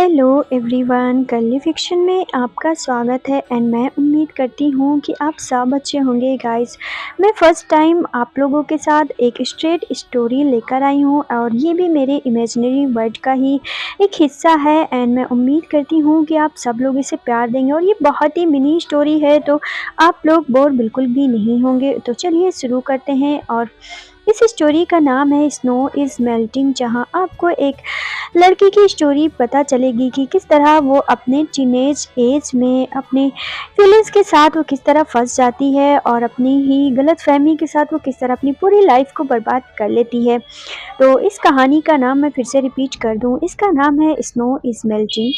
Hello everyone, कल्ली fiction में आपका स्वागत है एंड मैं उम्मीद करती हूँ कि आप सब अच्छे होंगे गाइस। मैं फ़र्स्ट टाइम आप लोगों के साथ एक स्ट्रेट स्टोरी लेकर आई हूँ और ये भी मेरे इमेजिनरी वर्ल्ड का ही एक हिस्सा है एंड मैं उम्मीद करती हूँ कि आप सब लोग इसे प्यार देंगे। और ये बहुत ही मिनी स्टोरी है तो आप लोग बोर बिल्कुल भी नहीं होंगे। तो चलिए शुरू करते हैं। और इस स्टोरी का नाम है स्नो इज़ मेल्टिंग, जहाँ आपको एक लड़की की स्टोरी पता चलेगी कि किस तरह वो अपने टीनेज एज में अपने फीलिंग्स के साथ वो किस तरह फंस जाती है और अपनी ही गलतफहमी के साथ वो किस तरह अपनी पूरी लाइफ को बर्बाद कर लेती है। तो इस कहानी का नाम मैं फिर से रिपीट कर दूं, इसका नाम है snow is melting.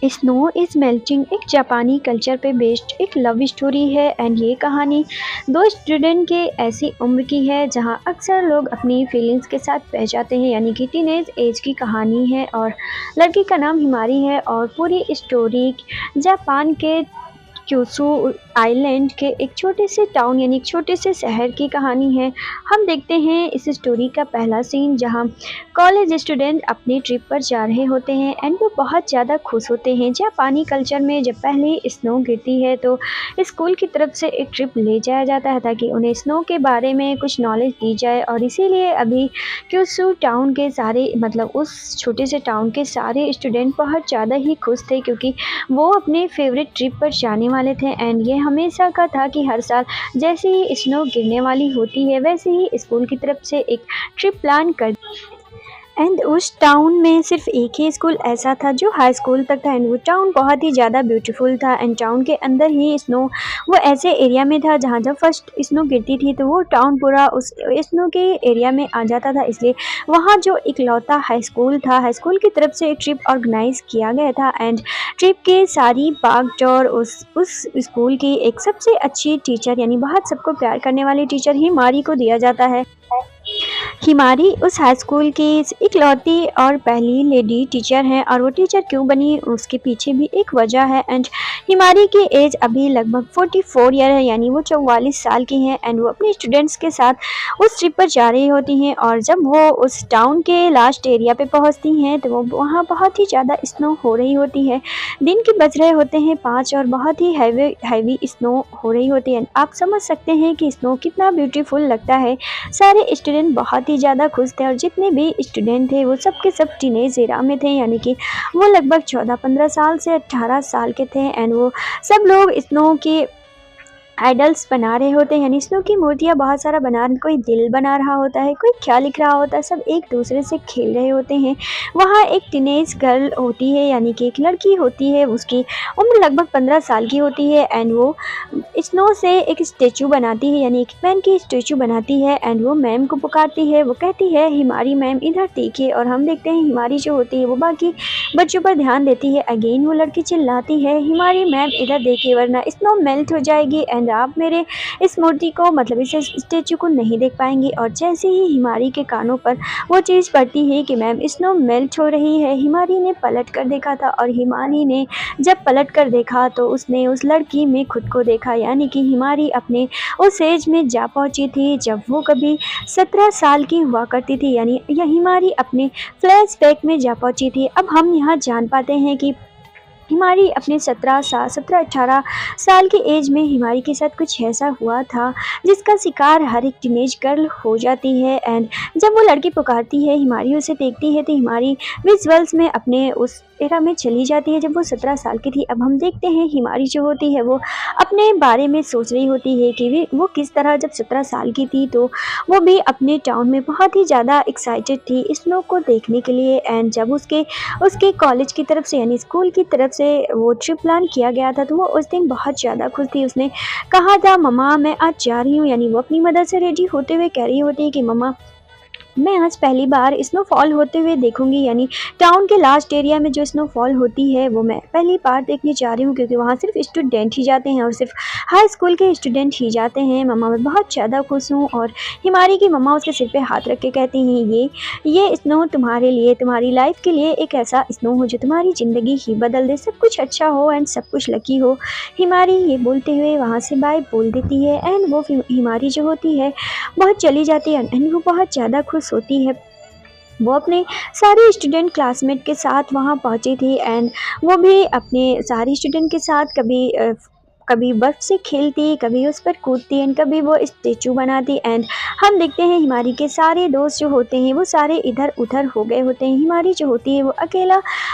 Snow is melting एक जापानी कल्चर पे बेस्ड एक लव स्टोरी है एंड ये कहानी दो स्टूडेंट के ऐसी उम्र की है जहां अक्सर लोग अपनी फीलिंग्स के साथ बह जाते हैं, यानी कि टीनेज एज की कहानी है। और लड़की का नाम हिमारी है और पूरी स्टोरी जापान के क्यूशू आइलैंड के एक छोटे से टाउन यानी एक छोटे से शहर की कहानी है। हम देखते हैं इस स्टोरी का पहला सीन जहां कॉलेज स्टूडेंट अपनी ट्रिप पर जा रहे होते हैं एंड वो बहुत ज़्यादा खुश होते हैं। जापानी कल्चर में जब पहले स्नो गिरती है तो स्कूल की तरफ से एक ट्रिप ले जाया जाता है ताकि उन्हें स्नो के बारे में कुछ नॉलेज दी जाए। और इसीलिए अभी क्यूशू टाउन के सारे उस छोटे से टाउन के सारे स्टूडेंट बहुत ज़्यादा ही खुश थे क्योंकि वो अपने फेवरेट ट्रिप पर जाने वाले थे एंड ये हमेशा का था कि हर साल जैसे ही स्नो गिरने वाली होती है वैसे ही स्कूल की तरफ से एक ट्रिप प्लान कर एंड उस टाउन में सिर्फ एक ही स्कूल ऐसा था जो हाई स्कूल तक था एंड वो टाउन बहुत ही ज़्यादा ब्यूटीफुल था एंड टाउन के अंदर ही स्नो वो ऐसे एरिया में था जहाँ जब फर्स्ट स्नो गिरती थी तो वो टाउन पूरा उस स्नो के एरिया में आ जाता था। इसलिए वहाँ जो इकलौता हाई स्कूल था, हाई स्कूल की तरफ से एक ट्रिप ऑर्गेनाइज किया गया था एंड ट्रिप के सारी भागदौड़ उस स्कूल की एक सबसे अच्छी टीचर यानी बहुत सबको प्यार करने वाली टीचर हिमारी को दिया जाता है। हिमारी उस हाई स्कूल की इकलौती और पहली लेडी टीचर हैं और वो टीचर क्यों बनी उसके पीछे भी एक वजह है। एंड हिमारी की एज अभी लगभग 44 ईयर है यानी वो 44 साल की हैं एंड वो अपने स्टूडेंट्स के साथ उस ट्रिप पर जा रही होती हैं। और जब वो उस टाउन के लास्ट एरिया पे पहुंचती हैं तो वो वहाँ बहुत ही ज़्यादा स्नो हो रही होती है। दिन के बज रहे होते हैं 5 और बहुत ही हैवी स्नो हो रही होती है। आप समझ सकते हैं कि स्नो कितना ब्यूटीफुल लगता है। सारे स्टूडेंट बहुत ही ज़्यादा खुश थे और जितने भी स्टूडेंट थे वो सब के सब टीनेज एरा में थे, यानी कि वो लगभग 14-15 साल से 18 साल के थे एंड वो सब लोग स्नो के आइडल्स बना रहे होते हैं, यानी स्नो की मूर्तियाँ बहुत सारा बना रहे, कोई दिल बना रहा होता है, कोई क्या लिख रहा होता है, सब एक दूसरे से खेल रहे होते हैं। वहाँ एक टीनेज गर्ल होती है यानी कि एक लड़की होती है, उसकी उम्र लगभग 15 साल की होती है एंड वो स्नो से एक स्टेचू बनाती है यानी एक मैन की स्टेचू बनाती है एंड वो मैम को पुकारती है। वो कहती है हिमारी मैम इधर देखिए, और हम देखते हैं हिमारी जो होती है वो बाकी बच्चों पर ध्यान देती है। अगेन वो लड़की चिल्लाती है हिमारी मैम इधर देखिए वरना स्नो मेल्ट हो जाएगी एंड आप मेरे इस मूर्ति को इस स्टेचू को नहीं देख पाएंगे। और जैसे ही हिमारी के कानों पर वो चीज़ पड़ती है कि मैम स्नो मेल्ट हो रही है, हिमारी ने पलट कर देखा था और हिमारी ने जब पलट कर देखा तो उसने उस लड़की में खुद को देखा, यानी कि हिमारी अपने उस एज में जा पहुंची थी जब वो कभी 17 साल की हुआ करती थी, यानी यह हिमारी अपने फ्लैशबैक में जा पहुंची थी। अब हम यहाँ जान पाते हैं कि हिमारी अपने 17-18 साल की एज में हिमारी के साथ कुछ ऐसा हुआ था जिसका शिकार हर एक टीनेज गर्ल हो जाती है। एंड जब वो लड़की पुकारती है, हिमारी उसे देखती है तो हिमारी विजुअल्स में अपने उस एरा में चली जाती है जब वो 17 साल की थी। अब हम देखते हैं हिमारी जो होती है वो अपने बारे में सोच रही होती है कि वो किस तरह जब 17 साल की थी तो वो भी अपने टाउन में बहुत ही ज़्यादा एक्साइटेड थी स्नो को देखने के लिए। एंड जब उसके उसके कॉलेज की तरफ से यानी स्कूल की तरफ से वो ट्रिप प्लान किया गया था तो वो उस दिन बहुत ज़्यादा खुश थी। उसने कहा था मम्मा मैं आज जा रही हूँ, यानी वो अपनी मदर से रेडी होते हुए कह रही होती है कि मम्मा मैं आज पहली बार स्नोफॉल होते हुए देखूंगी, यानी टाउन के लास्ट एरिया में जो स्नोफॉल होती है वो मैं पहली बार देखने जा रही हूँ क्योंकि वहाँ सिर्फ स्टूडेंट ही जाते हैं और सिर्फ हाई स्कूल के स्टूडेंट ही जाते हैं। मम्मा मैं बहुत ज़्यादा खुश हूँ। और हिमारी की मम्मा उसके सिर पे हाथ रख के कहती हैं ये स्नो तुम्हारे लिए, तुम्हारी लाइफ के लिए एक ऐसा स्नो हो जो तुम्हारी ज़िंदगी ही बदल दे, सब कुछ अच्छा हो एंड सब कुछ लकी हो। हिमारी ये बोलते हुए वहाँ से बाय बोल देती है एंड वो हिमारी जो होती है बहुत चली जाती है एंड वो बहुत ज़्यादा खुश होती है। वो अपने सारे स्टूडेंट क्लासमेट के साथ वहाँ पहुँची थी एंड वो भी अपने सारे स्टूडेंट के साथ कभी बर्फ़ से खेलती, कभी उस पर कूदती एंड कभी वो स्टैचू बनाती एंड हम देखते हैं हिमारी के सारे दोस्त जो होते हैं वो सारे इधर-उधर हो गए होते हैं। हिमारी जो होती है वो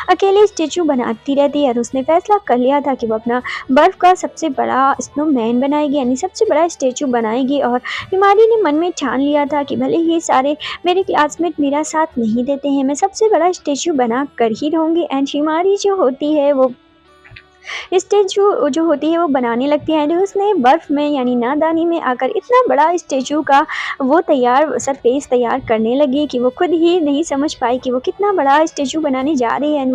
अकेले स्टैचू बनाती रहती है और उसने फ़ैसला कर लिया था कि वो अपना बर्फ़ का सबसे बड़ा स्नोमैन बनाएगी, यानी सबसे बड़ा स्टैचू बनाएगी। और हिमारी ने मन में ठान लिया था कि भले ही सारे मेरे क्लासमेट मेरा साथ नहीं देते हैं, मैं सबसे बड़ा स्टैचू बना कर ही रहूँगी। एंड हिमारी जो होती है वो स्टैचू जो होती है वो बनाने लगती है एंड उसने बर्फ़ में यानी नादानी में आकर इतना बड़ा स्टैचू का वो सरफेस तैयार करने लगी कि वो खुद ही नहीं समझ पाई कि वो कितना बड़ा स्टैचू बनाने जा रही है। एंड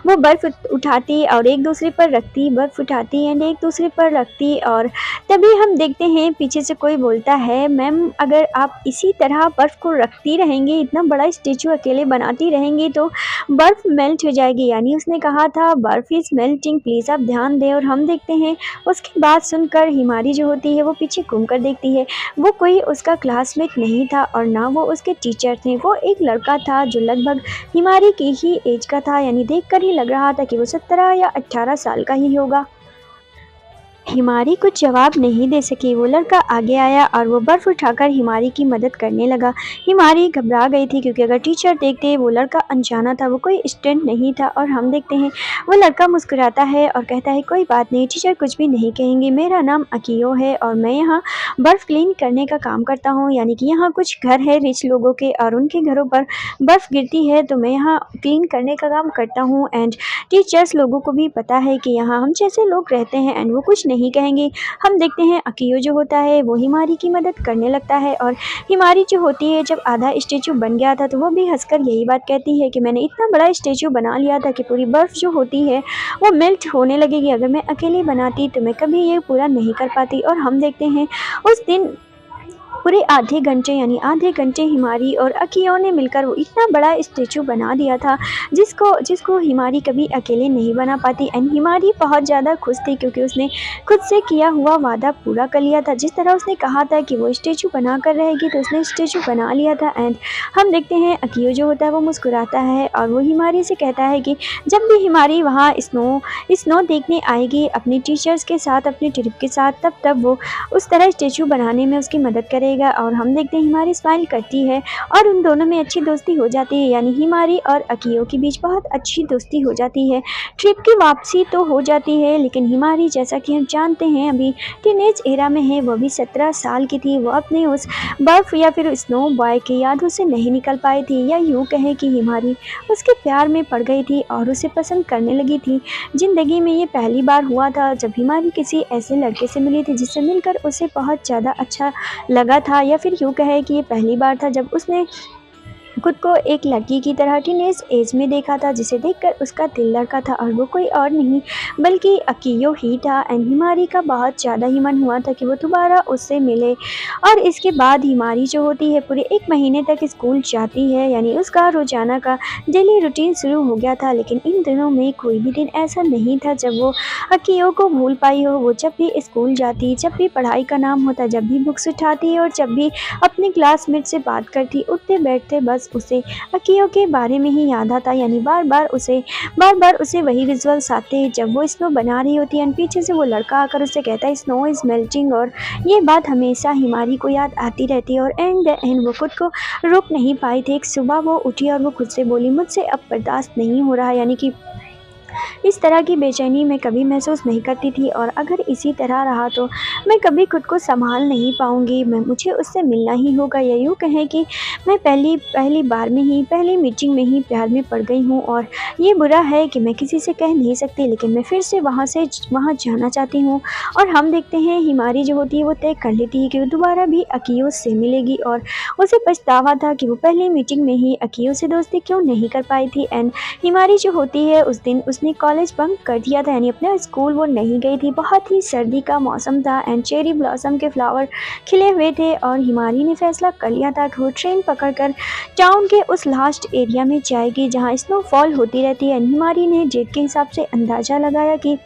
वो बर्फ़ उठाती और एक दूसरे पर रखती, बर्फ़ उठाती एंड एक दूसरे पर रखती। और तभी हम देखते हैं पीछे से कोई बोलता है, मैम अगर आप इसी तरह बर्फ़ को रखती रहेंगी, इतना बड़ा स्टैचू अकेले बनाती रहेंगी तो बर्फ़ मेल्ट हो जाएगी। यानी उसने कहा था बर्फ़ इज़ मेल्टिंग, प्लीज़ आप ध्यान दें। और हम देखते हैं उसकी बात सुनकर हिमारी जो होती है वो पीछे घूम कर देखती है। वो कोई उसका क्लासमेट नहीं था और ना वो उसके टीचर थे, वो एक लड़का था जो लगभग हिमारी की ही एज का था, यानी देखकर ही लग रहा था कि वो 17 या 18 साल का ही होगा। हिमारी कुछ जवाब नहीं दे सकी। वो लड़का आगे आया और वो बर्फ़ उठाकर हिमारी की मदद करने लगा। हिमारी घबरा गई थी क्योंकि अगर टीचर देखते वो लड़का अनजाना था, वो कोई स्टूडेंट नहीं था। और हम देखते हैं वो लड़का मुस्कुराता है और कहता है, कोई बात नहीं टीचर, कुछ भी नहीं कहेंगे, मेरा नाम अकियो है और मैं यहाँ बर्फ़ क्लीन करने का काम करता हूँ। यानी कि यहाँ कुछ घर है रिच लोगों के और उनके घरों पर बर्फ़ गिरती है तो मैं यहाँ क्लीन करने का काम करता हूँ। एंड टीचर्स लोगों को भी पता है कि यहाँ हम जैसे लोग रहते हैं एंड वो कुछ नहीं कहेंगे। हम देखते हैं अकियो जो होता है वो हिमारी की मदद करने लगता है और हिमारी जो होती है जब आधा स्टैचू बन गया था तो वो भी हंसकर यही बात कहती है कि मैंने इतना बड़ा स्टैचू बना लिया था कि पूरी बर्फ़ जो होती है वो मेल्ट होने लगेगी। अगर मैं अकेली बनाती तो मैं कभी ये पूरा नहीं कर पाती। और हम देखते हैं उस दिन पूरे आधे घंटे हिमारी और अकियो ने मिलकर वो इतना बड़ा स्टैचू बना दिया था जिसको हिमारी कभी अकेले नहीं बना पाती। एंड हिमारी बहुत ज़्यादा खुश थी क्योंकि उसने खुद से किया हुआ वादा पूरा कर लिया था। जिस तरह उसने कहा था कि वो स्टैचू बना कर रहेगी तो उसने स्टैचू बना लिया था। एंड हम देखते हैं अकियो जो होता है वो मुस्कुराता है और वो हिमारी से कहता है कि जब भी हिमारी वहाँ स्नो देखने आएगी अपने टीचर्स के साथ, अपने ट्रिप के साथ, तब वो उस तरह स्टैचू बनाने में उसकी मदद करेगा। और हम देखते हैं हिमारी स्माइल करती है और उन दोनों में अच्छी दोस्ती हो जाती है, यानी हिमारी और अकियो के बीच बहुत अच्छी दोस्ती हो जाती है। ट्रिप की वापसी तो हो जाती है लेकिन हिमारी जैसा कि हम जानते हैं अभी टीनेज एरा में है, वो भी 17 साल की थी। वो अपने उस बर्फ़ या फिर स्नो बॉय की यादों से नहीं निकल पाई थी, या यूँ कहें कि हिमारी उसके प्यार में पड़ गई थी और उसे पसंद करने लगी थी। ज़िंदगी में ये पहली बार हुआ था जब हिमारी किसी ऐसे लड़के से मिली थी जिससे मिलकर उसे बहुत ज़्यादा अच्छा लगा था, या फिर यूँ कहें कि ये पहली बार था जब उसने खुद को एक लड़की की तरह टीनेज एज में देखा था, जिसे देखकर उसका दिल धड़का था और वो कोई और नहीं बल्कि अकियो ही था। एंड हिमारी का बहुत ज़्यादा ही मन हुआ था कि वो दोबारा उससे मिले। और इसके बाद हिमारी जो होती है पूरे 1 महीने तक स्कूल जाती है, यानी उसका रोज़ाना का डेली रूटीन शुरू हो गया था। लेकिन इन दिनों में कोई भी दिन ऐसा नहीं था जब वो अकियो को भूल पाई हो। वो जब भी स्कूल जाती, जब भी पढ़ाई का नाम होता, जब भी बुक्स उठाती और जब भी अपने क्लासमेट से बात करती, उठते बैठते बस उसे अकियो के बारे में ही याद आता। यानी बार बार उसे वही विजुअल्स आते जब वो स्नो बना रही होती है एंड पीछे से वो लड़का आकर उसे कहता है स्नो इज़ मेल्टिंग। और ये बात हमेशा हिमारी को याद आती रहती है और एंड वो खुद को रोक नहीं पाई थी। एक सुबह वो उठी और वो खुद से बोली, मुझसे अब बर्दाश्त नहीं हो रहा। यानी कि इस तरह की बेचैनी मैं कभी महसूस नहीं करती थी और अगर इसी तरह रहा तो मैं कभी खुद को संभाल नहीं पाऊंगी। मुझे उससे मिलना ही होगा। या यूँ कहें कि मैं पहली मीटिंग में ही प्यार में पड़ गई हूँ और ये बुरा है कि मैं किसी से कह नहीं सकती, लेकिन मैं फिर से वहाँ जाना चाहती हूँ। और हम देखते हैं हिमारी जो होती है वो तय कर लेती है कि वो दोबारा भी अकियो से मिलेगी और उसे पछतावा था कि वो पहली मीटिंग में ही अकियो से दोस्ती क्यों नहीं कर पाई थी। एंड हिमारी जो होती है उस दिन उसने कॉलेज बंक कर दिया था, यानी अपने स्कूल वो नहीं गई थी। बहुत ही सर्दी का मौसम था एंड चेरी ब्लॉसम के फ्लावर खिले हुए थे और हिमारी ने फैसला कर लिया था कि वो ट्रेन पकड़कर टाउन के उस लास्ट एरिया में जाएगी जहां स्नोफॉल होती रहती है। हिमारी ने डेट के हिसाब से अंदाज़ा लगाया कि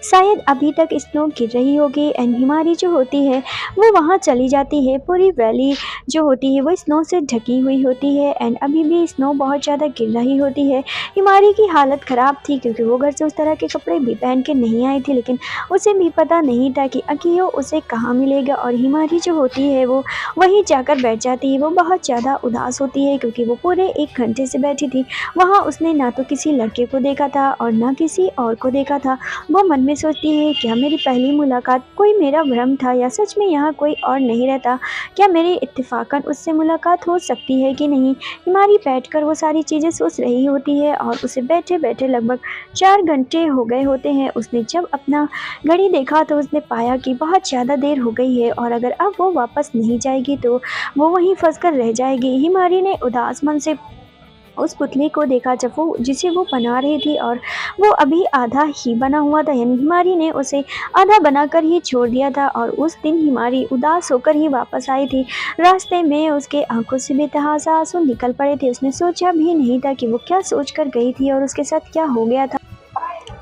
शायद अभी तक स्नो गिर रही होगी एंड हिमारी जो होती है वो वहाँ चली जाती है। पूरी वैली जो होती है वो स्नो से ढकी हुई होती है एंड अभी भी स्नो बहुत ज़्यादा गिर रही होती है। हिमारी की हालत ख़राब थी क्योंकि वो घर से उस तरह के कपड़े भी पहन के नहीं आई थी, लेकिन उसे भी पता नहीं था कि अकियो उसे कहाँ मिलेगा। और हिमारी जो होती है वो वहीं जाकर बैठ जाती है। वो बहुत ज़्यादा उदास होती है क्योंकि वो पूरे 1 घंटे से बैठी थी। वहाँ उसने ना तो किसी लड़के को देखा था और ना किसी और को देखा था। वो मन में सोचती है, क्या मेरी पहली मुलाकात कोई मेरा भ्रम था या सच में यहाँ कोई और नहीं रहता? क्या मेरी इत्तेफाकन उससे मुलाकात हो सकती है कि नहीं? हिमारी बैठकर वो सारी चीज़ें सोच रही होती है और उसे बैठे-बैठे लगभग 4 घंटे हो गए होते हैं। उसने जब अपना घड़ी देखा तो उसने पाया कि बहुत ज़्यादा देर हो गई है और अगर अब वो वापस नहीं जाएगी तो वो वहीं फँस कर रह जाएगी। हिमारी ने उदास मन से उस पुतले को देखा जब वो जिसे वो बना रही थी और वो अभी आधा ही बना हुआ था, यानी हिमारी ने उसे आधा बनाकर ही छोड़ दिया था। और उस दिन हिमारी उदास होकर ही वापस आई थी। रास्ते में उसके आंखों से बेतहाशा आंसू निकल पड़े थे। उसने सोचा भी नहीं था कि वो क्या सोच कर गई थी और उसके साथ क्या हो गया था।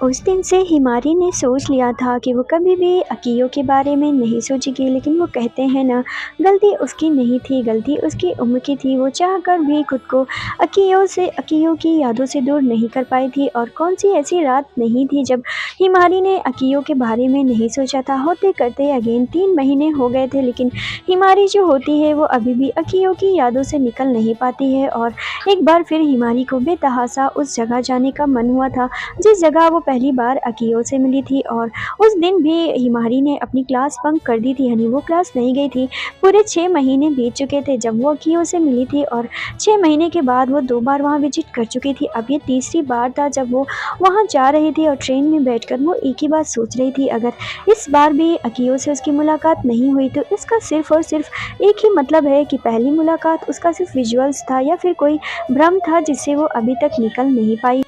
उस दिन से हिमारी ने सोच लिया था कि वो कभी भी अकियो के बारे में नहीं सोचेगी, लेकिन वो कहते हैं ना, गलती उसकी नहीं थी, गलती उसकी उम्र की थी। वो चाहकर भी खुद को अकियो की यादों से दूर नहीं कर पाई थी। और कौन सी ऐसी रात नहीं थी जब हिमारी ने अकियो के बारे में नहीं सोचा था। होते करते अगेन 3 महीने हो गए थे, लेकिन हिमारी जो होती है वो अभी भी अकियो की यादों से निकल नहीं पाती है। और एक बार फिर हिमारी को बेतहाशा उस जगह जाने का मन हुआ था जिस जगह वो पहली बार अकियो से मिली थी। और उस दिन भी हिमारी ने अपनी क्लास बंक कर दी थी, यानी वो क्लास नहीं गई थी। पूरे 6 महीने बीत चुके थे जब वो अकियो से मिली थी और 6 महीने के बाद वो 2 बार वहाँ विजिट कर चुकी थी। अब ये तीसरी बार था जब वो वहाँ जा रही थी और ट्रेन में बैठकर वो एक ही बात सोच रही थी, अगर इस बार भी अकियो से उसकी मुलाकात नहीं हुई तो इसका सिर्फ और सिर्फ एक ही मतलब है कि पहली मुलाकात उसका सिर्फ विजुअल्स था या फिर कोई भ्रम था जिससे वो अभी तक निकल नहीं पाई।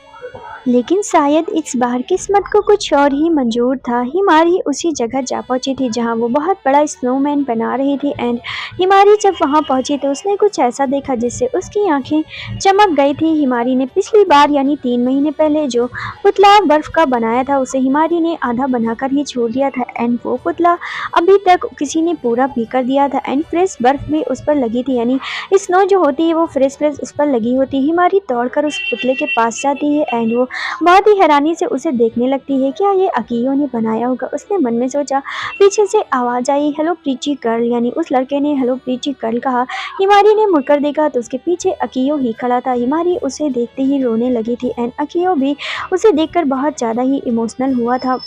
लेकिन शायद इस बार किस्मत को कुछ और ही मंजूर था। हिमारी उसी जगह जा पहुंची थी जहां वो बहुत बड़ा स्नोमैन बना रही थी एंड हिमारी जब वहां पहुंची तो उसने कुछ ऐसा देखा जिससे उसकी आंखें चमक गई थी। हिमारी ने पिछली बार यानी 3 महीने पहले जो पुतला बर्फ का बनाया था उसे हिमारी ने आधा बनाकर ही छोड़ दिया था एंड वो पुतला अभी तक किसी ने पूरा भी कर दिया था एंड फ्रेश बर्फ भी उस पर लगी थी, यानी स्नो जो होती है वो फ्रेश उस पर लगी होती है। हिमारी दौड़कर उस पुतले के पास जाती है एंड वो बहुत ही हैरानी से उसे देखने लगती है। क्या ये अकियो ने बनाया होगा? उसने मन में सोचा। पीछे से आवाज़ आई, हेलो प्रीची गर्ल, यानी उस लड़के ने हेलो प्रीची गर्ल कहा। हिमारी ने मुड़कर देखा तो उसके पीछे अकियो ही खड़ा था। हिमारी उसे देखते ही रोने लगी थी एंड अकियो भी उसे देखकर बहुत ज़्यादा ही इमोशनल हुआ था।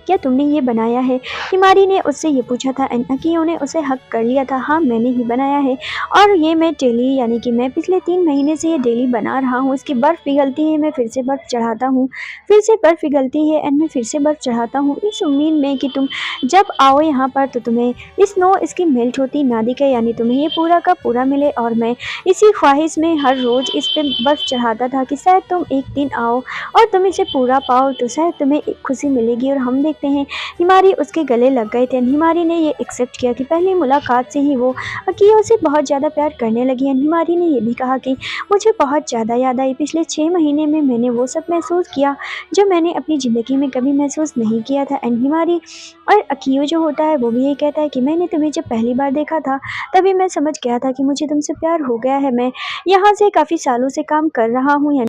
क्या तुमने ये बनाया है? हिमारी ने उससे ये पूछा था एंड अकियो ने उसे हक कर लिया था। हाँ, मैंने ही बनाया है और ये मैं डेली यानी कि मैं पिछले 3 महीने से ये डेली बना रहा हूँ। इसकी बर्फ़ पिघलती है, मैं फिर से बर्फ़ चढ़ाता हूँ, फिर से बर्फ़ पिघलती है एंड मैं फिर से बर्फ़ चढ़ाता हूँ, इस उम्मीद में कि तुम जब आओ यहाँ पर तो तुम्हें स्नो इसकी मेल्ट होती ना दिखे, यानी तुम्हें ये पूरा का पूरा मिले। और मैं इसी ख्वाहिश में हर रोज़ इस पर बर्फ़ चढ़ाता था कि शायद तुम एक दिन आओ और तुम इसे पूरा पाओ तो शायद तुम्हें एक खुशी मिलेगी। और हम देखते हैं हिमारी उसके गले लग गए थे। हिमारी ने ये एक्सेप्ट किया कि पहली मुलाकात से ही वो अकियो से बहुत ज़्यादा प्यार करने लगी है। हिमारी ने ये भी कहा कि मुझे बहुत ज़्यादा याद आई, पिछले 6 महीने में मैंने वो सब महसूस किया जो मैंने अपनी ज़िंदगी में कभी महसूस नहीं किया था। एंड हिमारी और अकियो जो होता है वो भी ये कहता है कि मैंने तुम्हें जब पहली बार देखा था तभी मैं समझ गया था कि मुझे तुमसे प्यार हो गया है। मैं यहाँ से काफ़ी सालों से काम कर रहा हूँ,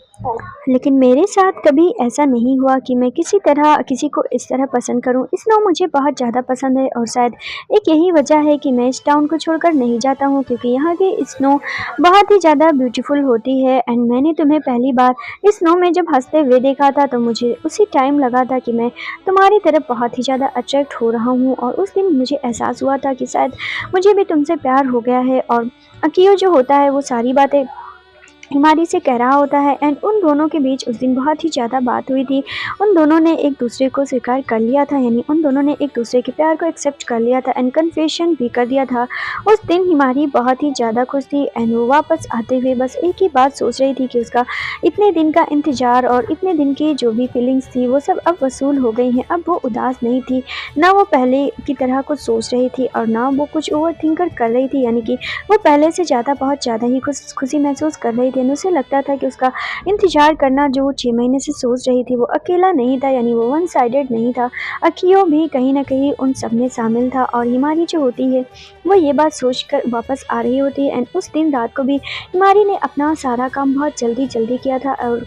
लेकिन मेरे साथ कभी ऐसा नहीं हुआ कि मैं किसी तरह किसी को इस तरह पसंद करूं। स्नो मुझे बहुत ज़्यादा पसंद है और शायद एक यही वजह है कि मैं इस टाउन को छोड़कर नहीं जाता हूं, क्योंकि यहाँ की स्नो बहुत ही ज़्यादा ब्यूटीफुल होती है। एंड मैंने तुम्हें पहली बार स्नो में जब हंसते हुए देखा था तो मुझे उसी टाइम लगा था कि मैं तुम्हारी तरफ बहुत ही ज़्यादा अट्रैक्ट हो रहा हूँ। और उस दिन मुझे एहसास हुआ था कि शायद मुझे भी तुमसे प्यार हो गया है। और अकियो जो होता है वो सारी बातें हिमारी से कह रहा होता है एंड उन दोनों के बीच उस दिन बहुत ही ज़्यादा बात हुई थी। उन दोनों ने एक दूसरे को स्वीकार कर लिया था, यानी उन दोनों ने एक दूसरे के प्यार को एक्सेप्ट कर लिया था एंड कन्फेशन भी कर दिया था। उस दिन हिमारी बहुत ही ज़्यादा खुश थी एंड वो वापस आते हुए बस एक ही बात सोच रही थी कि उसका इतने दिन का इंतज़ार और इतने दिन की जो भी फीलिंग्स थी वो सब अब वसूल हो गई हैं। अब वो उदास नहीं थी, ना वो पहले की तरह कुछ सोच रही थी और ना वो कुछ ओवर थिंकर कर रही थी, यानी कि वो पहले से ज़्यादा बहुत ज़्यादा ही खुशी महसूस कर रही थी। थी। उसे लगता था कि उसका इंतज़ार करना जो वो 6 महीने से सोच रही थी वो अकेला नहीं था, यानी वो वन साइडेड नहीं था। अकियो भी कहीं न कहीं उन सब में शामिल था और हिमारी जो होती है वो ये बात सोचकर वापस आ रही होती है। एंड उस दिन रात को भी हिमारी ने अपना सारा काम बहुत जल्दी-जल्दी किया था और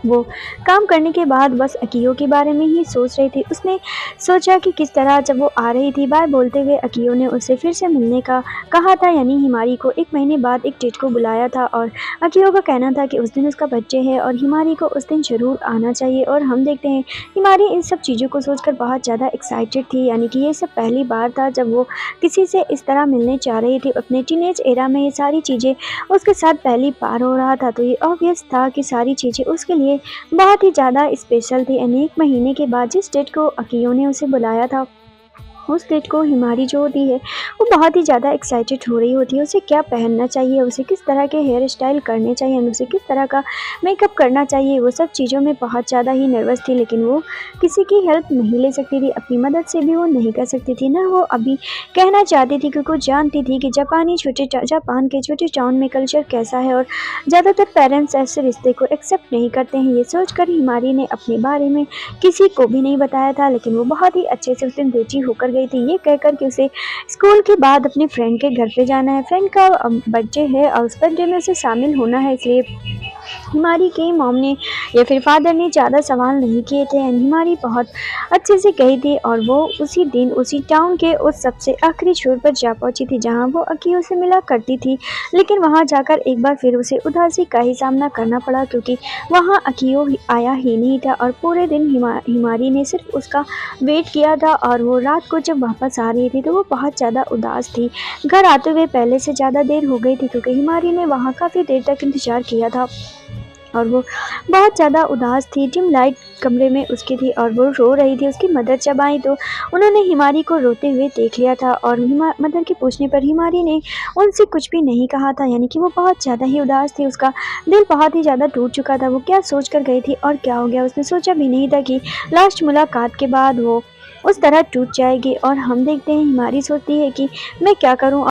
वो काम करने के बाद बस अकियो के बारे में ही सोच रही थी। उसने सोचा कि किस तरह जब वो आ रही थी बाय बोलते हुए अकियो ने उसे फिर से मिलने का कहा था, यानी हिमारी को 1 महीने बाद एक डेट को बुलाया था और अकियो का कहना था कि उस दिन उसका बर्थडे है और हिमारी को उस दिन ज़रूर आना चाहिए। और हम देखते हैं हिमारी इन सब चीज़ों को सोचकर बहुत ज़्यादा एक्साइटेड थी, यानी कि ये सब पहली बार था जब वो किसी से इस तरह मिलने जा रही थी। अपने टीनेज एरा में ये सारी चीज़ें उसके साथ पहली बार हो रहा था, तो ये ऑब्वियस था कि सारी चीज़ें उसके लिए बहुत ही ज़्यादा स्पेशल थी। एंड 1 महीने के बाद जिस डेट को अकियो ने उसे बुलाया था उस डेट को हिमारी जो होती है वो बहुत ही ज़्यादा एक्साइटेड हो रही होती है। उसे क्या पहनना चाहिए, उसे किस तरह के हेयर स्टाइल करने चाहिए, उसे किस तरह का मेकअप करना चाहिए, वो सब चीज़ों में बहुत ज़्यादा ही नर्वस थी। लेकिन वो किसी की हेल्प नहीं ले सकती थी, अपनी मदद से भी वो नहीं कर सकती थी ना वो अभी कहना चाहती थी, क्योंकि वो जानती थी कि जापान के छोटे टाउन में कल्चर कैसा है और ज़्यादातर पेरेंट्स ऐसे रिश्ते को एक्सेप्ट नहीं करते हैं। ये सोचकर हिमारी ने अपने बारे में किसी को भी नहीं बताया था, लेकिन वो बहुत ही अच्छे से उस दिन रेडी होकर गई थी, ये कहकर कि उसे स्कूल के बाद अपने फ्रेंड के घर पे जाना है। फ्रेंड का बर्थडे है और उस बर्थडे में उसे शामिल होना है, इसलिए हिमारी के मॉम ने या फिर फादर ने ज़्यादा सवाल नहीं किए थे। एंड हिमारी बहुत अच्छे से गई थी और वो उसी दिन उसी टाउन के उस सबसे आखिरी छोर पर जा पहुंची थी जहां वो अकियो से मिला करती थी। लेकिन वहां जाकर एक बार फिर उसे उदासी का ही सामना करना पड़ा, क्योंकि वहां अकियो आया ही नहीं था और पूरे दिन हिमारी ने सिर्फ उसका वेट किया था। और वो रात को जब वापस आ रही थी तो वो बहुत ज़्यादा उदास थी। घर आते हुए पहले से ज़्यादा देर हो गई थी, क्योंकि हिमारी ने वहाँ काफ़ी देर तक इंतज़ार किया था और वो बहुत ज़्यादा उदास थी। डिम लाइट कमरे में उसकी थी और वो रो रही थी। उसकी मदर जब आई तो उन्होंने हिमारी को रोते हुए देख लिया था और मदर के पूछने पर हिमारी ने उनसे कुछ भी नहीं कहा था, यानी कि वो बहुत ज़्यादा ही उदास थी। उसका दिल बहुत ही ज़्यादा टूट चुका था। वो क्या सोच कर गई थी और क्या हो गया, उसने सोचा भी नहीं था कि लास्ट मुलाकात के बाद वो उस तरह टूट जाएगी। और हम देखते हैं हिमारी सोचती है कि मैं क्या करूं।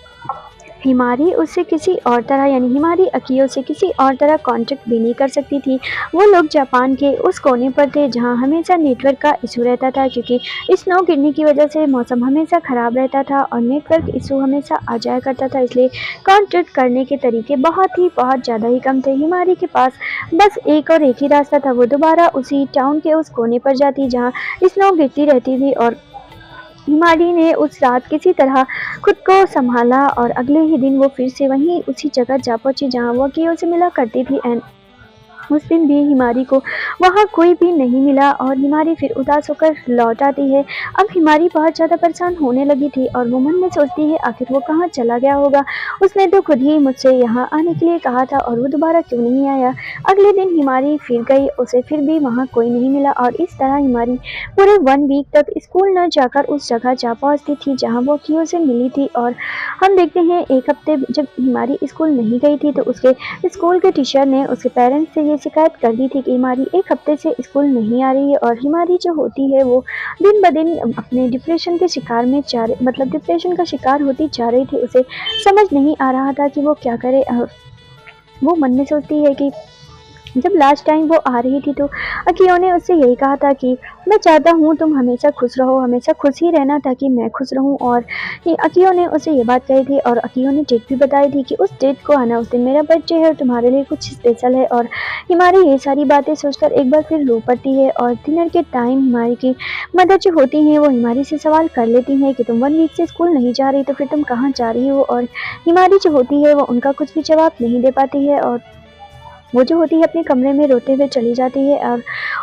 हिमारी उससे किसी और तरह, यानी हिमारी अकियो से किसी और तरह कांटेक्ट भी नहीं कर सकती थी। वो लोग जापान के उस कोने पर थे जहां हमेशा नेटवर्क का इशू रहता था, क्योंकि स्नो गिरने की वजह से मौसम हमेशा ख़राब रहता था और नेटवर्क इशू हमेशा आ जाया करता था। इसलिए कांटेक्ट करने के तरीके बहुत ज़्यादा ही कम थे। हिमारी के पास बस एक और एक ही रास्ता था, वो दोबारा उसी टाउन के उस कोने पर जाती जहाँ स्नो गिरती रहती थी। और हिमारी ने उस रात किसी तरह खुद को संभाला और अगले ही दिन वो फिर से वहीं उसी जगह जा पहुंची जहां वो अकियो से मिला करती थी। एंड उस दिन भी हिमारी को वहाँ कोई भी नहीं मिला और हिमारी फिर उदास होकर लौट आती है। अब हिमारी बहुत ज़्यादा परेशान होने लगी थी और वो मन में सोचती है आखिर वो कहाँ चला गया होगा। उसने तो खुद ही मुझसे यहाँ आने के लिए कहा था और वो दोबारा क्यों नहीं आया। अगले दिन हिमारी फिर गई, उसे फिर भी वहाँ कोई नहीं मिला और इस तरह हिमारी पूरे 1 वीक तक स्कूल न जाकर उस जगह जा पहुँचती थी जहाँ वो अकियो से मिली थी। और हम देखते हैं एक हफ्ते जब हिमारी स्कूल नहीं गई थी तो उसके स्कूल के टीचर ने उसके पेरेंट्स से ये शिकायत कर दी थी कि हिमारी 1 हफ्ते से स्कूल नहीं आ रही है। और हिमारी जो होती है वो दिन ब दिन अपने डिप्रेशन के शिकार में डिप्रेशन का शिकार होती जा रही थी। उसे समझ नहीं आ रहा था कि वो क्या करे। वो मन में सोचती है कि जब लास्ट टाइम वो आ रही थी तो अकियो ने उससे यही कहा था कि मैं चाहता हूँ तुम हमेशा खुश रहो, हमेशा खुश ही रहना ताकि मैं खुश रहूँ। और अकियो ने उसे ये बात कही थी और अकियो ने डेट भी बताई थी कि उस डेट को आना, उस दिन मेरा बर्थडे है और तुम्हारे लिए कुछ स्पेशल है। और हिमारी ये सारी बातें सोचकर एक बार फिर रो पड़ती है। और डिनर के टाइम हिमारी की मदर जो होती हैं वो हिमारी से सवाल कर लेती हैं कि तुम 1 वीक से स्कूल नहीं जा रही तो फिर तुम कहाँ जा रही हो। और हिमारी जो होती है वो उनका कुछ भी जवाब नहीं दे पाती है और वो जो होती है अपने कमरे में रोते हुए चली जाती है। और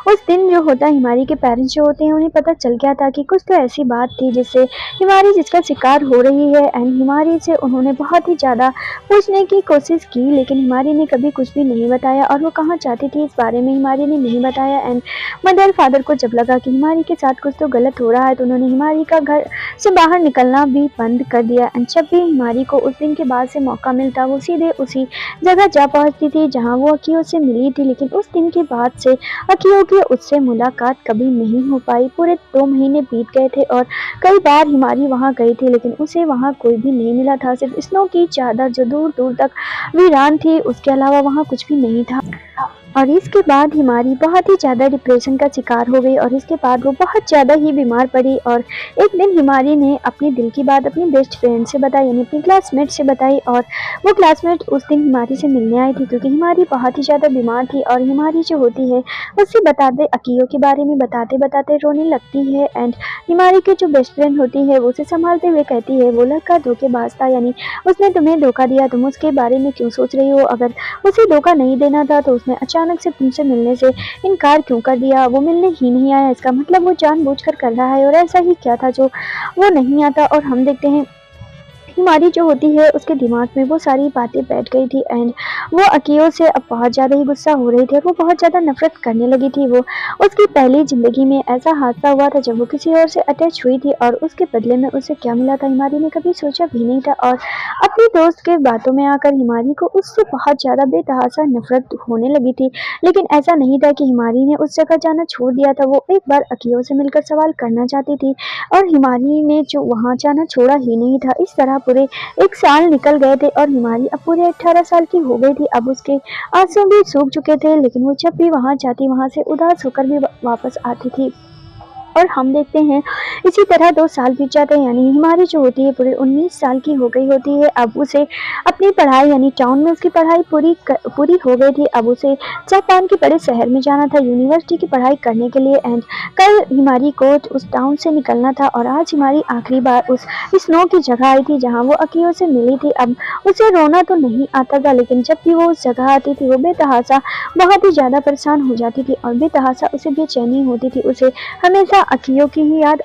उस दिन जो होता है हिमारी के पेरेंट्स जो होते हैं उन्हें पता चल गया था कि कुछ तो ऐसी बात थी जिससे हिमारी जिसका शिकार हो रही है। एंड हिमारी से उन्होंने बहुत ही ज़्यादा पूछने की कोशिश की, लेकिन हिमारी ने कभी कुछ भी नहीं बताया और वो कहाँ चाहती थी इस बारे में हिमारी ने नहीं बताया। एंड मदर फादर को जब लगा कि हिमारी के साथ कुछ तो गलत हो रहा है तो उन्होंने हिमारी का घर से बाहर निकलना भी बंद कर दिया। एंड जब भी हिमारी को उस दिन के बाद से मौका मिलता वो सीधे उसी जगह जा पहुंचती थी जहां वो अकियो से मिली थी। लेकिन उस दिन के बाद से अकियो की उससे मुलाकात कभी नहीं हो पाई। पूरे 2 महीने बीत गए थे और कई बार हिमारी वहां गई थी लेकिन उसे वहां कोई भी नहीं मिला था। सिर्फ स्नो की चादर जो दूर दूर तक वीरान थी, उसके अलावा वहां कुछ भी नहीं था। और इसके बाद हिमारी बहुत ही ज़्यादा डिप्रेशन का शिकार हो गई और इसके बाद वो बहुत ज़्यादा ही बीमार पड़ी। और एक दिन हिमारी ने अपनी दिल की बात अपनी बेस्ट फ्रेंड से बताई, यानी अपनी क्लासमेट से बताई। और वो क्लासमेट उस दिन हिमारी से मिलने आई थी क्योंकि हिमारी बहुत ही ज़्यादा बीमार थी। और हिमारी जो होती है उससे बताते अकियो के बारे में बताते बताते रोने लगती है। एंड हिमारी की जो बेस्ट फ्रेंड होती है वो उसे संभालते हुए कहती है, वो लड़का धोखेबाज था, यानी उसने तुम्हें धोखा दिया, तुम उसके बारे में क्यों सोच रही हो? अगर उसे धोखा नहीं देना था तो उसने अचानक से तुमसे मिलने से इनकार क्यों कर दिया? वो मिलने ही नहीं आया, इसका मतलब वो जानबूझकर कर रहा है। और ऐसा ही क्या था जो वो नहीं आता? और हम देखते हैं हिमारी जो होती है उसके दिमाग में वो सारी बातें बैठ गई थी। एंड वो अकियो से अब बहुत ज़्यादा ही गुस्सा हो रही थी, वो बहुत ज़्यादा नफरत करने लगी थी। वो उसकी पहली ज़िंदगी में ऐसा हादसा हुआ था जब वो किसी और से अटैच हुई थी और उसके बदले में उसे क्या मिला था हिमारी ने कभी सोचा भी नहीं था। और अपनी दोस्त के बातों में आकर हिमारी को उससे बहुत ज़्यादा बेतहाशा नफरत होने लगी थी। लेकिन ऐसा नहीं था कि हिमारी ने उस जगह जाना छोड़ दिया था, वो एक बार अकियो से मिलकर सवाल करना चाहती थी और हिमारी ने जो वहाँ जाना छोड़ा ही नहीं था। इस तरह पूरे 1 साल निकल गए थे और हिमारी अब पूरे 18 साल की हो गई थी। अब उसके आंसू भी सूख चुके थे लेकिन वो जब भी वहाँ जाती वहाँ से उदास होकर भी वापस आती थी। और हम देखते हैं इसी तरह 2 साल बीत जाते हैं, यानी हिमारी जो होती है पूरे 19 साल की हो गई होती है। अब उसे अपनी पढ़ाई यानी टाउन में उसकी पढ़ाई पूरी हो गई थी। अब उसे जापान के बड़े शहर में जाना था यूनिवर्सिटी की पढ़ाई करने के लिए। एंड कल हिमारी को उस टाउन से निकलना था और आज हिमारी आखिरी बार उस स्नो की जगह आई थी जहाँ वो अकियो से मिली थी। अब उसे रोना तो नहीं आता था लेकिन जब भी वो उस जगह आती थी वो बेतहाशा बहुत ही ज़्यादा परेशान हो जाती थी और बेतहाशा उसे बेचैनी होती थी। उसे हमेशा अकियो की ही याद।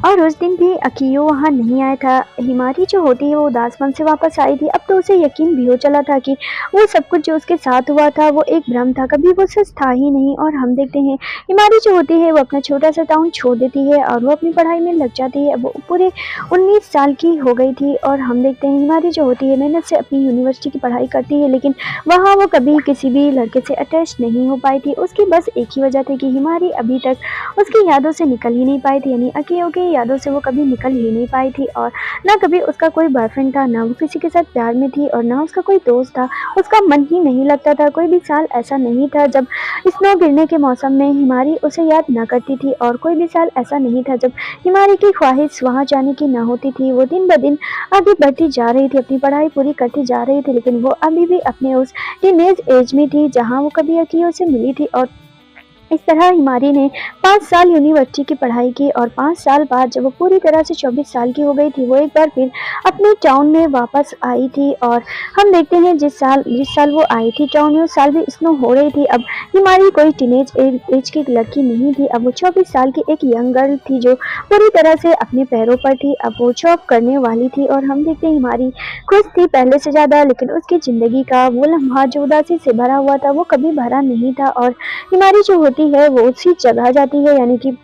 और उस दिन भी अकियो वहाँ नहीं आया था। हिमारी जो होती है वो उदास मन से वापस आई थी। अब तो उसे यकीन भी हो चला था कि वो सब कुछ जो उसके साथ हुआ था वो एक भ्रम था, कभी वो सच था ही नहीं। और हम देखते हैं हिमारी जो होती है वो अपना छोटा सा टाउन छोड़ देती है और वो अपनी पढ़ाई में लग जाती है। वो पूरे 19 साल की हो गई थी और हम देखते हैं हिमारी जो होती है मेहनत से अपनी यूनिवर्सिटी की पढ़ाई करती है लेकिन वहाँ वो कभी किसी भी लड़के से अटैच नहीं हो पाई थी। उसकी बस एक ही वजह थी कि हिमारी अभी तक उसकी यादों से निकल ही नहीं पाई थी, यानी अकियो की यादों से वो कभी निकल ही नहीं पाई थी। और ना कभी उसका कोई बॉयफ्रेंड था, ना वो किसी के साथ प्यार में थी और ना उसका कोई दोस्त था। उसका मन ही नहीं लगता था। कोई भी साल ऐसा नहीं था जब स्नो गिरने के मौसम में हिमारी उसे याद ना करती थी और कोई भी साल ऐसा नहीं था जब हिमारी की ख्वाहिश वहाँ जाने की ना होती थी। वो दिन ब दिन आगे बढ़ती जा रही थी, अपनी पढ़ाई पूरी करती जा रही थी लेकिन वो अभी भी अपने उस टीनेज एज में थी जहाँ वो कभी अकियो से मिली थी। और इस तरह हिमारी ने 5 साल यूनिवर्सिटी की पढ़ाई की और 5 साल बाद जब वो पूरी तरह से 24 साल की हो गई थी वो एक बार फिर अपने टाउन में वापस आई थी। और हम देखते हैं जिस साल वो आई थी टाउन में उस साल भी स्नो हो रही थी। अब हिमारी कोई टीनेज एज की लड़की नहीं थी, अब वो 24 साल की एक यंग गर्ल थी जो पूरी तरह से अपने पैरों पर थी। अब वो जॉब करने वाली थी और हम देखते हैं हिमारी खुश थी पहले से ज़्यादा, लेकिन उसकी ज़िंदगी का वो लम्हा जो उदासी से भरा हुआ था वो कभी भरा नहीं था। और हिमारी जो होती है वो उसी जगह जाती है, यानी कि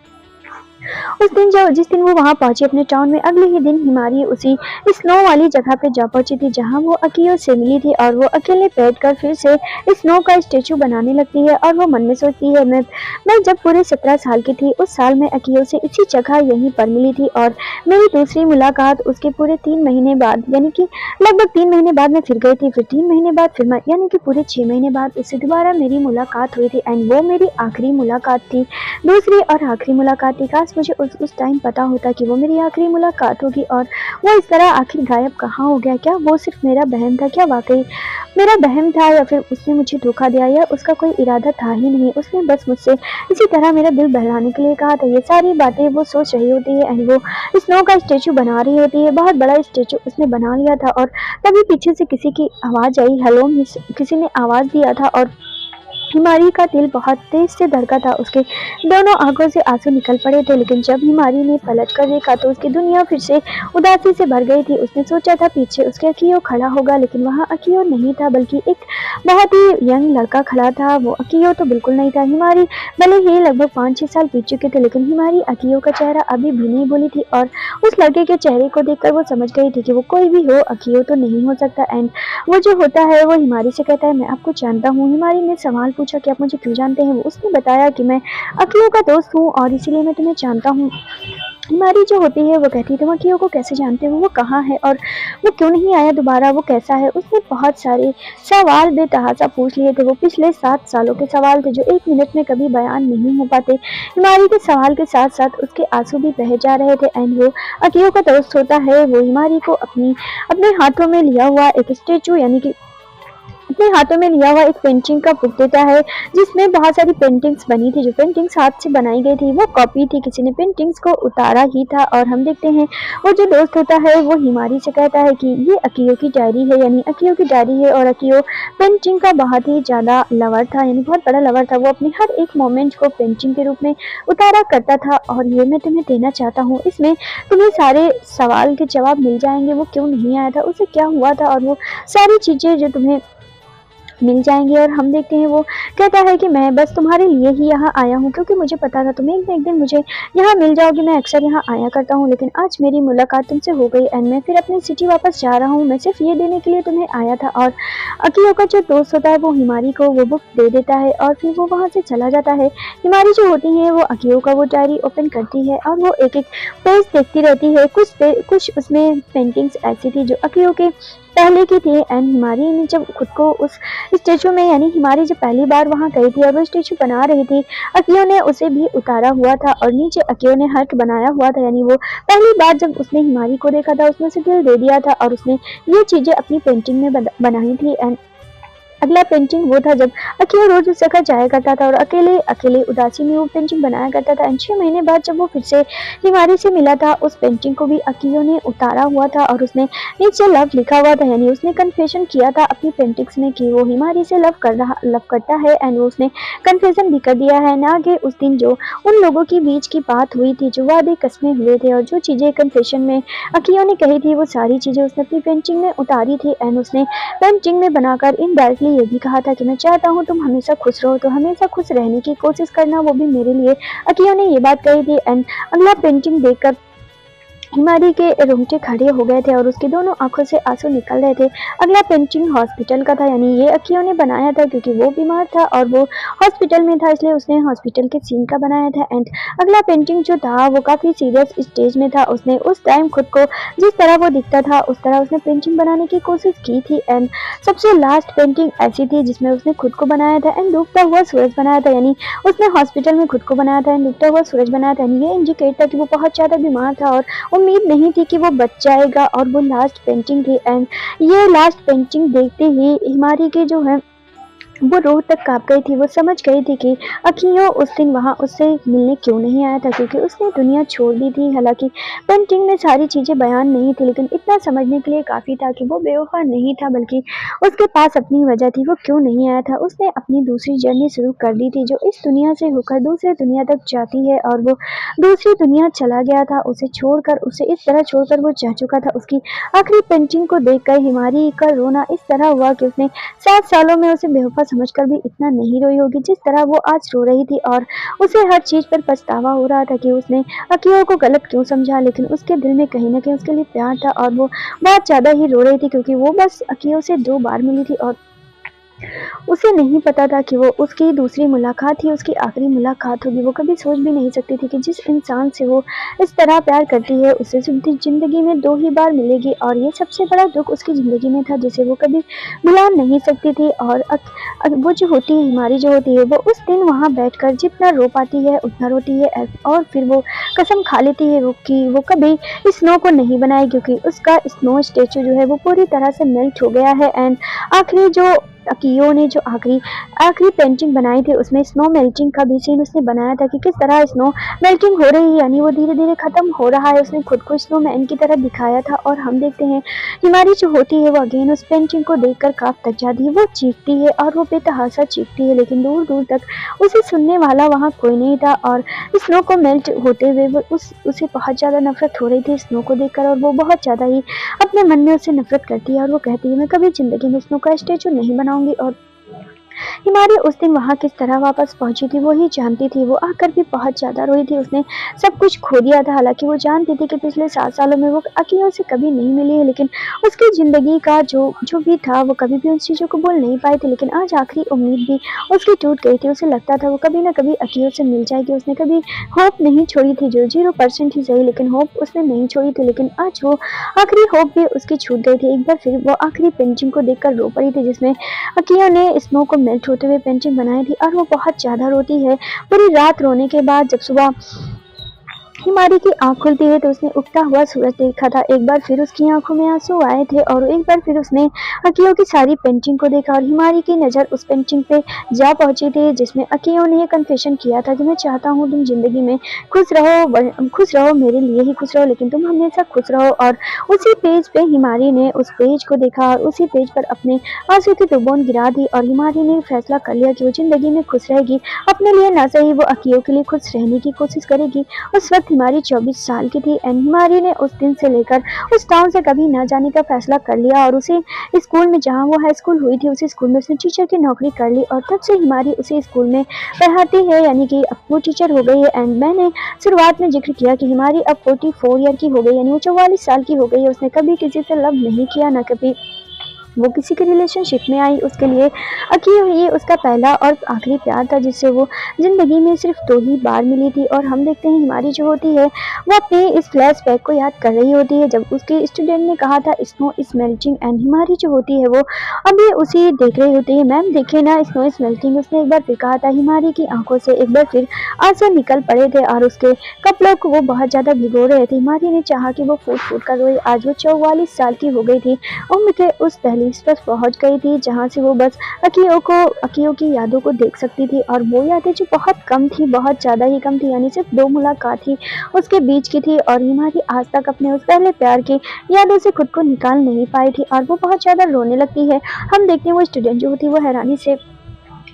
जिस दिन वो वहाँ पहुंची अपने टाउन में अगले ही दिन हिमारी उसी स्नो वाली जगह पे जा पहुंची थी जहाँ वो अकियो से मिली थी। और वो अकेले बैठकर फिर से स्नो का स्टेचू बनाने लगती है और वो मन में सोचती है मैं जब पूरे 17 साल की थी उस साल में अकियो से इसी जगह यहीं पर मिली थी और मेरी दूसरी मुलाकात उसके पूरे 3 महीने बाद, यानी कि लगभग 3 महीने बाद मैं फिर गई थी, फिर 3 महीने बाद फिर मैं, यानी कि पूरे 6 महीने बाद उससे दोबारा मेरी मुलाकात हुई थी। एंड वो मेरी आखिरी मुलाकात थी, दूसरी और आखिरी मुलाकात थी। काश मुझे उस टाइम पता होता कि वो मेरी आखिरी मुलाकात होगी। और वो इस तरह आखिर गायब कहाँ हो गया? क्या वो सिर्फ मेरा बहम था? क्या वाकई मेरा बहम था या फिर उसने मुझे धोखा दिया या उसका कोई इरादा था ही नहीं? उसने बस मुझसे इसी तरह मेरा दिल बहलाने के लिए कहा था। ये सारी बातें वो सोच रही होती है एंड वो स्नो का स्टेचू बना रही होती है। बहुत बड़ा स्टेचू उसने बना लिया था और तभी पीछे से किसी की आवाज़ आई, हेलो मिस, किसी ने आवाज़ दिया था। और हिमारी का दिल बहुत तेज से धड़का था, उसके दोनों आंखों से आंसू निकल पड़े थे। लेकिन जब हिमारी ने पलट कर देखा तो उसकी दुनिया फिर से उदासी से भर गई थी। उसने सोचा था पीछे उसके अकियो खड़ा होगा, लेकिन वहाँ अकियो नहीं था, बल्कि एक बहुत ही यंग लड़का खड़ा था। वो अकियो तो बिल्कुल नहीं था। हिमारी भले ही लगभग 5-6 साल बीत चुके थे, लेकिन हिमारी अकियो का चेहरा अभी भी नहीं भूली थी, और उस लड़के के चेहरे को देखकर वो समझ गई थी कि वो कोई भी हो, अकियो तो नहीं हो सकता। एंड वो जो होता है वो हिमारी से कहता है, मैं आपको जानता हूँ। हिमारी ने सवाल पूछा कि आप मुझे क्यों जानते हैं। वो उसने बताया कि मैं अकियो का दोस्त हूँ और इसीलिए मैं तुम्हें जानता हूँ। हिमारी जो होती है वो कहती है, तुम अकियो को कैसे जानते हो, वो कहाँ है और वो क्यों नहीं आया दोबारा, वो कैसा है। उसने बहुत सारे सवाल बेतहासा पूछ लिए थे। वो पिछले 7 सालों के सवाल थे जो 1 मिनट में कभी बयान नहीं हो पाते। हिमारी के सवाल के साथ साथ उसके आंसू भी बह जा रहे थे। एंड वो अकियो का दोस्त होता है। वो हिमारी को अपने हाथों में लिया हुआ एक स्टेचू यानी कि अपने हाथों में लिया हुआ एक पेंटिंग का बुक देता है, जिसमें बहुत सारी पेंटिंग्स बनी थी। जो पेंटिंग्स हाथ से बनाई गई थी वो कॉपी थी, किसी ने पेंटिंग्स को उतारा ही था। और हम देखते हैं वो जो दोस्त होता है वो हिमारी से कहता है कि ये अकियो की डायरी है, यानी अकियो की डायरी है। और अकियो पेंटिंग का बहुत ही ज़्यादा लवर था, यानी बहुत बड़ा लवर था। वो अपनी हर एक मोमेंट को पेंटिंग के रूप में उतारा करता था। और ये मैं तुम्हें देना चाहता हूँ, इसमें तुम्हें सारे सवाल के जवाब मिल जाएंगे। वो क्यों नहीं आया था, उसे क्या हुआ था, और वो सारी चीज़ें जो तुम्हें मिल जाएंगे। और हम देखते हैं वो कहता है कि मैं बस तुम्हारे लिए ही यहाँ आया हूँ, क्योंकि मुझे पता था तुम एक दिन मुझे यहाँ मिल जाओगी। मैं अक्सर यहाँ आया करता हूँ, लेकिन आज मेरी मुलाकात तुमसे हो गई एंड मैं फिर अपनी सिटी वापस जा रहा हूँ। मैं सिर्फ ये देने के लिए तुम्हें आया था। और अकियो का जो दोस्त होता है वो हिमारी को वो बुक दे देता है और फिर वो वहाँ से चला जाता है। हिमारी जो होती है वो अकियो का वो डायरी ओपन करती है और वो एक एक पेज देखती रहती है। कुछ उसमें पेंटिंग्स ऐसी थी जो अकियो के पहले की थी। एंड हिमारी ने जब खुद को उस स्टेचू में, यानी हिमारी जब पहली बार वहाँ गई थी और वो स्टेचू बना रही थी, अकियो ने उसे भी उतारा हुआ था और नीचे अकियो ने हार्ट बनाया हुआ था। यानी वो पहली बार जब उसने हिमारी को देखा था उसने उसे दिल दे दिया था और उसने ये चीजें अपनी पेंटिंग में बनाई थी। एंड अगला पेंटिंग वो था जब अकियो रोज उस जगह जाया करता था और अकेले अकेले उदासी में वो पेंटिंग बनाया करता था। एंड 6 महीने बाद जब वो फिर से हिमारी से मिला था, उस पेंटिंग को भी अकियो ने उतारा हुआ था और उसने नीचे लव लिखा हुआ था। यानी उसने कन्फेशन किया था अपनी पेंटिंग्स में कि वो हिमारी से लव करता है। एंड वो उसने कन्फेशन भी कर दिया है। ना कि उस दिन जो उन लोगों के बीच की बात हुई थी, जो वादे कस्में हुए थे और जो चीज़ें कन्फेशन में अकियो ने कही थी, वो सारी चीज़ें उसने अपनी पेंटिंग में उतारी थी। एंड उसने पेंटिंग में बनाकर इनडायरेक्टली ये भी कहा था कि मैं चाहता हूँ तुम हमेशा खुश रहो, तो हमेशा खुश रहने की कोशिश करना, वो भी मेरे लिए। अकियो ने ये बात कही थी। एंड अगला पेंटिंग देखकर हिमारी के रोंगटे खड़े हो गए थे और उसकी दोनों आंखों से आंसू निकल रहे थे। अगला पेंटिंग हॉस्पिटल का था, यानी ये अकियो ने बनाया था क्योंकि वो बीमार था और वो हॉस्पिटल में था, इसलिए उसने हॉस्पिटल के सीन का बनाया था। एंड अगला पेंटिंग जो था वो काफ़ी सीरियस स्टेज में था। उसने उस टाइम खुद को जिस तरह वो दिखता था उस तरह उसने पेंटिंग बनाने की कोशिश की थी। एंड सबसे लास्ट पेंटिंग ऐसी थी जिसमें उसने खुद को बनाया था एंड डूबता हुआ सूरज बनाया था। यानी उसने हॉस्पिटल में खुद को बनाया था एंड डूबता हुआ सूरज बनाया था। यानी ये इंडिकेट था कि वो बहुत ज़्यादा बीमार था और उम्मीद नहीं थी कि वो बच जाएगा। और वो लास्ट पेंटिंग थी। एंड ये लास्ट पेंटिंग देखते ही हिमारी के जो है वो रूह तक काँप गई थी। वो समझ गई थी कि अकियो उस दिन वहाँ उससे मिलने क्यों नहीं आया था, क्योंकि उसने दुनिया छोड़ दी थी। हालांकि पेंटिंग में सारी चीज़ें बयान नहीं थी, लेकिन इतना समझने के लिए काफ़ी था कि वो बेवफा नहीं था, बल्कि उसके पास अपनी वजह थी। वो क्यों नहीं आया था, उसने अपनी दूसरी जर्नी शुरू कर दी थी जो इस दुनिया से होकर दूसरी दुनिया तक जाती है। और वो दूसरी दुनिया चला गया था उसे छोड़कर, उसे इस तरह छोड़कर वो जा चुका था। उसकी आखिरी पेंटिंग को देखकर हिमारी का रोना इस तरह हुआ कि उसने 7 सालों में उसे बेवफा समझकर भी इतना नहीं रोई होगी जिस तरह वो आज रो रही थी। और उसे हर चीज़ पर पछतावा हो रहा था कि उसने अकियो को गलत क्यों समझा, लेकिन उसके दिल में कहीं ना कहीं उसके लिए प्यार था और वो बहुत ज़्यादा ही रो रही थी, क्योंकि वो बस अकियो से 2 बार मिली थी और उसे नहीं पता था कि वो उसकी दूसरी मुलाकात ही उसकी आखिरी मुलाकात होगी। वो कभी सोच भी नहीं सकती थी कि जिस इंसान से वो इस तरह प्यार करती है उससे ज़िंदगी में 2 ही बार मिलेगी। और ये सबसे बड़ा दुख उसकी ज़िंदगी में था जिसे वो कभी भुला नहीं सकती थी। और वो जो होती है हिमारी जो होती है वो उस दिन वहाँ बैठकर जितना रो पाती है उतना रोती है। और फिर वो कसम खा लेती है वो कि वो कभी स्नो को नहीं बनाए, क्योंकि उसका स्नो स्टेचू जो है वो पूरी तरह से मेल्ट हो गया है। एंड आखिरी जो अकियो ने जो आखिरी पेंटिंग बनाई थी उसमें स्नो मेल्टिंग का भी सीन उसने बनाया था कि किस तरह स्नो मेल्टिंग हो रही है, यानी वो धीरे धीरे खत्म हो रहा है। उसने खुद को स्नोमैन की तरह दिखाया था और हम देखते हैं हिमारी जो होती है वो अगेन उस पेंटिंग को देखकर कांप तक जाती है। वो चीखती है और वो बेतहासा चीखती है, लेकिन दूर दूर तक उसे सुनने वाला वहाँ कोई नहीं था। और स्नो को मेल्ट होते हुए वो उसे बहुत ज़्यादा नफरत हो रही थी स्नो को देखकर, और वो बहुत ज़्यादा ही अपने मन में उससे नफरत करती है और वो कहती है मैं कभी ज़िंदगी में स्नो का स्टैचू नहीं बनाऊंगी। और हिमारी उस दिन वहाँ किस तरह वापस पहुंची थी वो ही जानती थी। वो आकर भी बहुत ज़्यादा रोई थी, उसने सब कुछ खो दिया था। हालांकि वो जानती थी कि पिछले 7 सालों में वो अकियो से कभी नहीं मिली है, लेकिन उसकी ज़िंदगी का जो जो भी था वो कभी भी उन चीज़ों को भूल नहीं पाई थी। लेकिन आज आखिरी उम्मीद भी उसकी टूट गई थी। उसे लगता था वो कभी ना कभी अकियो से मिल जाएगी। उसने कभी होप नहीं छोड़ी थी, जो 0% ही सही, लेकिन होप उसने नहीं छोड़ी थी। लेकिन आज वो आखिरी होप भी उसकी छूट गई थी। एक बार फिर वो आखिरी पेंटिंग को देखकर रो पड़ी थी, जिसमें अकियो ने स्नो को मेल्ट होते हुए पेंटिंग बनाई थी। और वो बहुत ज़्यादा रोती है। पूरी रात रोने के बाद जब सुबह हिमारी की आँख खुलती है तो उसने उगता हुआ सूरज देखा था। एक बार फिर उसकी आंखों में आंसू आए थे और एक बार फिर उसने अकियो की सारी पेंटिंग को देखा और हिमारी की नज़र उस पेंटिंग पे जा पहुंची थी, जिसमें अकियो ने कन्फेशन किया था कि मैं चाहता हूँ तुम जिंदगी में खुश रहो, मेरे लिए ही खुश रहो, लेकिन तुम हमेशा खुश रहो। और उसी पेज पे हिमारी ने उस पेज को देखा और उसी पेज पर अपने आंसू की टुबोन गिरा दी। और हिमारी ने फैसला कर लिया कि वो जिंदगी में खुश रहेगी, अपने लिए ना सही वो अकियो के लिए खुश रहने की कोशिश करेगी। उस वक्त हिमारी 24 साल की थी एंड हिमारी ने उस दिन से लेकर उस टाउन से कभी न जाने का फैसला कर लिया। और उसे स्कूल में, जहाँ वो हाई स्कूल हुई थी, उसी स्कूल में उसने टीचर की नौकरी कर ली और तब से हिमारी उसी स्कूल में पढ़ाती है, यानी कि अब वो टीचर हो गई है। एंड मैंने शुरुआत में जिक्र किया कि हिमारी अब 44 ईयर की हो गई, यानी वो 44 साल की हो गई है। उसने कभी किसी से लव नहीं किया, ना कभी वो किसी के रिलेशनशिप में आई। उसके लिए अकियो ही उसका पहला और आखिरी प्यार था, जिससे वो ज़िंदगी में सिर्फ 2 ही बार मिली थी। और हम देखते हैं हिमारी जो होती है वो अपने इस फ्लैशबैक को याद कर रही होती है, जब उसके स्टूडेंट ने कहा था स्नो इज मेल्टिंग, एंड हिमारी जो होती है वो अभी उसी देख रही होती है। मैम देखिए ना, स्नो इज मेल्टिंग उसने एक बार फिर कहा था। हिमारी की आंखों से एक बार फिर आंसू निकल पड़े थे और उसके कपड़ों को वो बहुत ज़्यादा भिगो रहे थे। हिमारी ने चाहा कि वो फूट फूट कर रोए। आज वो 44 साल की हो गई थी, उम्र के उस पहली पर पहुंच गई थी जहां से वो बस अकियो की यादों को देख सकती थी। और वो यादें जो बहुत कम थी, बहुत ज़्यादा ही कम थी, यानी सिर्फ 2 मुलाकात ही उसके बीच की थी। और हिमारी आज तक अपने उस पहले प्यार की यादों से खुद को निकाल नहीं पाई थी और वो बहुत ज़्यादा रोने लगती है। हम देखते हैं वो स्टूडेंट जो होती है वो हैरानी से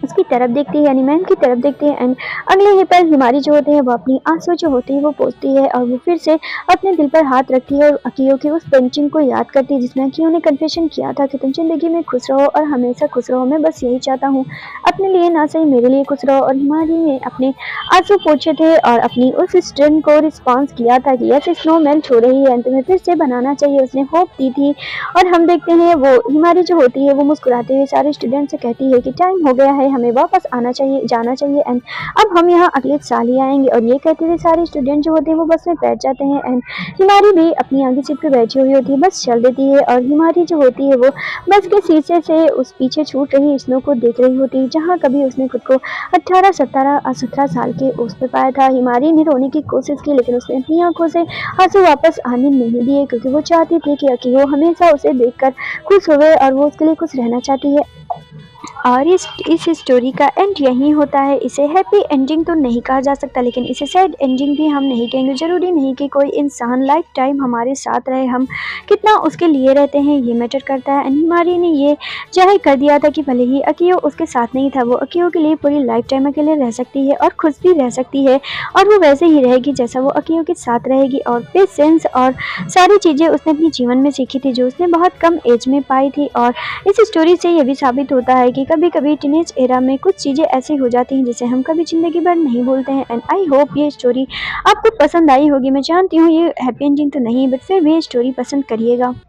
उसकी तरफ देखती है, यानी मैम की तरफ देखती है। एंड अगले ही पल हिमारी जो होते हैं वो अपनी आंसू जो होती है वो पोंछती है और वो फिर से अपने दिल पर हाथ रखती है और अकियो की उस पेंटिंग को याद करती है, जिसमें अकियो ने कन्फेशन किया था कि तुम जिंदगी में खुश रहो और हमेशा खुश रहो, मैं बस यही चाहता हूँ, अपने लिए ना सही मेरे लिए खुश रहो। और हिमारी ने अपने आंसू पोंछे थे और अपनी उस स्टूडेंट को रिस्पॉन्स किया था कि यस स्नो मेल्ट हो रही है, तुम्हें फिर से बनाना चाहिए, उसने होप दी थी। और हम देखते हैं वो हिमारी जो होती है वो मुस्कुराते हुए सारे स्टूडेंट से कहती है कि टाइम हो गया है, हमें वापस आना चाहिए, जाना चाहिए, एंड अब हम यहाँ अगले साल ही आएंगे। और ये कहते हुए सारे स्टूडेंट जो होते हैं वो बस में बैठ जाते हैं एंड हिमारी भी अपनी आगे सीट पे बैठी हुई होती है, बस चल देती है। और हिमारी जो होती है वो बस के शीशे से उस पीछे छूट रही स्नो को देख रही होती है, जहाँ कभी उसने खुद को 17 साल के उस पर पाया था। हिमारी ने रोने की कोशिश की, लेकिन उसने अपनी आंखों से आंसू वापस आने नहीं दिए, क्योंकि वो चाहती थी कि अकियो हमेशा उसे देखकर खुश हुए और वो उसके लिए खुश रहना चाहती है। और इस स्टोरी का एंड यही होता है। इसे हैप्पी एंडिंग तो नहीं कहा जा सकता, लेकिन इसे सैड एंडिंग भी हम नहीं कहेंगे। ज़रूरी नहीं कि कोई इंसान लाइफ टाइम हमारे साथ रहे, हम कितना उसके लिए रहते हैं ये मैटर करता है। एंड हिमारी ने ये जाहिर कर दिया था कि भले ही अकियो उसके साथ नहीं था, वो अकियो के लिए पूरी लाइफ टाइम अकेले रह सकती है और खुश भी रह सकती है, और वो वैसे ही रहेगी जैसा वो अकियो के साथ रहेगी। और पेशेंस और सारी चीज़ें उसने अपने जीवन में सीखी थी, जो उसने बहुत कम एज में पाई थी। और इस स्टोरी से ये भी साबित होता है कि कभी कभी टीनेज एरा में कुछ चीज़ें ऐसी हो जाती हैं जिसे हम कभी ज़िंदगी भर नहीं भूलते हैं। एंड आई होप ये स्टोरी आपको पसंद आई होगी। मैं जानती हूँ ये हैप्पी एंडिंग तो नहीं, बट फिर भी ये स्टोरी पसंद करिएगा।